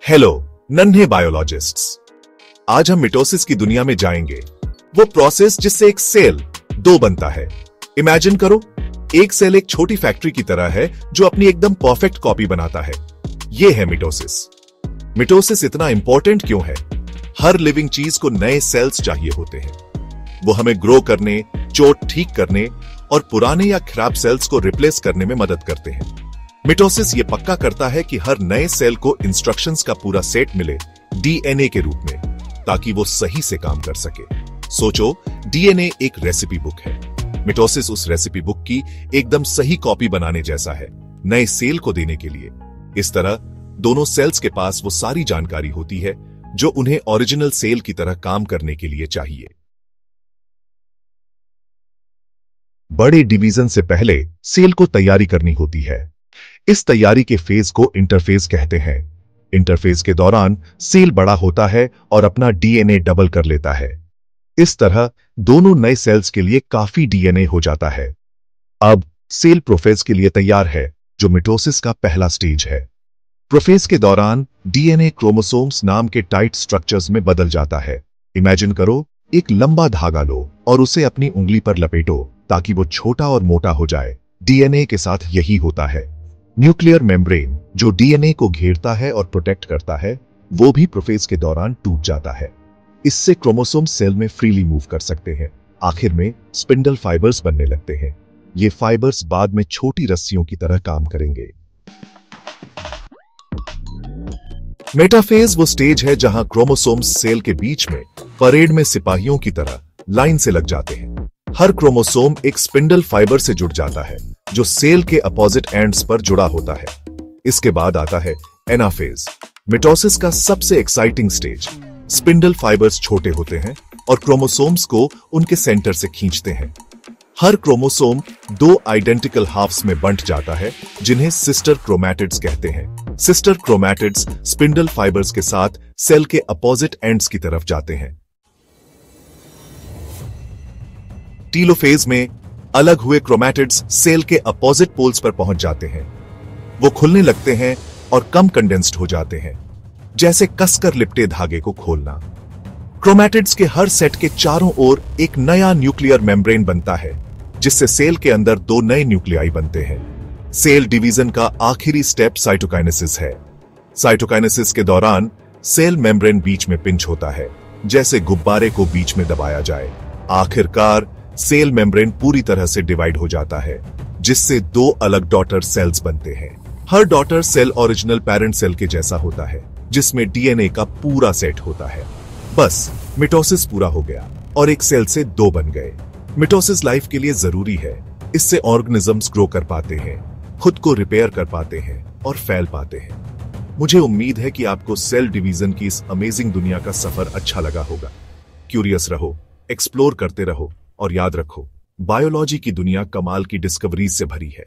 Hello नन्हे biologists. आज हम मिटोसिस की दुनिया में जाएंगे, वो प्रोसेस जिससे एक सेल दो बनता है। इमेजिन करो, एक सेल एक छोटी फैक्ट्री की तरह है जो अपनी एकदम परफेक्ट कॉपी बनाता है। यह है मिटोसिस। मिटोसिस इतना इंपॉर्टेंट क्यों है? हर लिविंग चीज को नए सेल्स चाहिए होते हैं। वो हमें ग्रो करने, चोट ठीक करने और पुराने या खराब सेल्स को रिप्लेस करने में मदद करते हैं। मिटोसिस ये पक्का करता है कि हर नए सेल को इंस्ट्रक्शंस का पूरा सेट मिले डीएनए के रूप में, ताकि वो सही से काम कर सके। सोचो, डीएनए एक रेसिपी बुक है। मिटोसिस उस रेसिपी बुक की एकदम सही कॉपी बनाने जैसा है, नए सेल को देने के लिए। इस तरह दोनों सेल्स के पास वो सारी जानकारी होती है जो उन्हें ओरिजिनल सेल की तरह काम करने के लिए चाहिए। बड़े डिवीजन से पहले सेल को तैयारी करनी होती है। इस तैयारी के फेज को इंटरफेज कहते हैं। इंटरफेज के दौरान सेल बड़ा होता है और अपना डीएनए डबल कर लेता है। इस तरह दोनों नए सेल्स के लिए काफी डीएनए हो जाता है। अब सेल प्रोफेज के लिए तैयार है, जो मिटोसिस का पहला स्टेज है। प्रोफेज के दौरान डीएनए क्रोमोसोम्स नाम के टाइट स्ट्रक्चर्स में बदल जाता है। इमेजिन करो, एक लंबा धागा लो और उसे अपनी उंगली पर लपेटो ताकि वो छोटा और मोटा हो जाए। डीएनए के साथ यही होता है। न्यूक्लियर मेम्ब्रेन, जो डीएनए को घेरता है और प्रोटेक्ट करता है, वो भी प्रोफेज के दौरान टूट जाता है। इससे क्रोमोसोम सेल में फ्रीली मूव कर सकते हैं। आखिर में स्पिंडल फाइबर्स बनने लगते हैं। ये फाइबर्स बाद में छोटी रस्सियों की तरह काम करेंगे। मेटाफेज वो स्टेज है जहां क्रोमोसोम्स सेल के बीच में परेड में सिपाहियों की तरह लाइन से लग जाते हैं। हर क्रोमोसोम एक स्पिंडल फाइबर से जुड़ जाता है, जो सेल के अपोजिट एंड्स पर जुड़ा होता है। इसके बाद आता है एनाफेज, मिटोसिस का सबसे एक्साइटिंग स्टेज। स्पिंडल फाइबर्स छोटे होते हैं और क्रोमोसोम्स को उनके सेंटर से खींचते हैं। हर क्रोमोसोम दो आइडेंटिकल हाफ्स में बंट जाता है, जिन्हें सिस्टर क्रोमैटिड्स कहते हैं। सिस्टर क्रोमैटिड्स स्पिंडल फाइबर्स के साथ सेल के अपोजिट एंड्स की तरफ जाते हैं। टीलोफेज में अलग हुए क्रोमैटिड्स सेल के अपोजिट पोल्स पर पहुंच जाते हैं। वो खुलने लगते हैं और कम कंडेंस्ड हो जाते हैं, जैसे कसकर लिपटे धागे को खोलना। क्रोमैटिड्स के हर सेट के चारों ओर एक नया न्यूक्लियर मेम्ब्रेन बनता है, जिससे सेल के अंदर दो नए न्यूक्लियाई बनते हैं। सेल डिवीजन का आखिरी स्टेप साइटोकाइनेसिस है। साइटोकाइनेसिस के दौरान सेल मेम्ब्रेन बीच में पिंच होता है, जैसे गुब्बारे को बीच में दबाया जाए। आखिरकार सेल मेम्ब्रेन पूरी तरह से डिवाइड हो जाता है, जिससे दो अलग डॉटर सेल्स बनते हैं। हर daughter cell original parent cell के जैसा होता है, जिसमें डीएनए का पूरा सेट होता है। बस मिटोसिस पूरा हो गया और एक सेल से दो बन गए। मिटोसिस लाइफ के लिए जरूरी है। इससे ऑर्गेनिजम्स ग्रो कर पाते हैं, खुद को रिपेयर कर पाते हैं और फैल पाते हैं। मुझे उम्मीद है कि आपको सेल डिवीजन की इस अमेजिंग दुनिया का सफर अच्छा लगा होगा। क्यूरियस रहो, एक्सप्लोर करते रहो और याद रखो, बायोलॉजी की दुनिया कमाल की डिस्कवरीज से भरी है।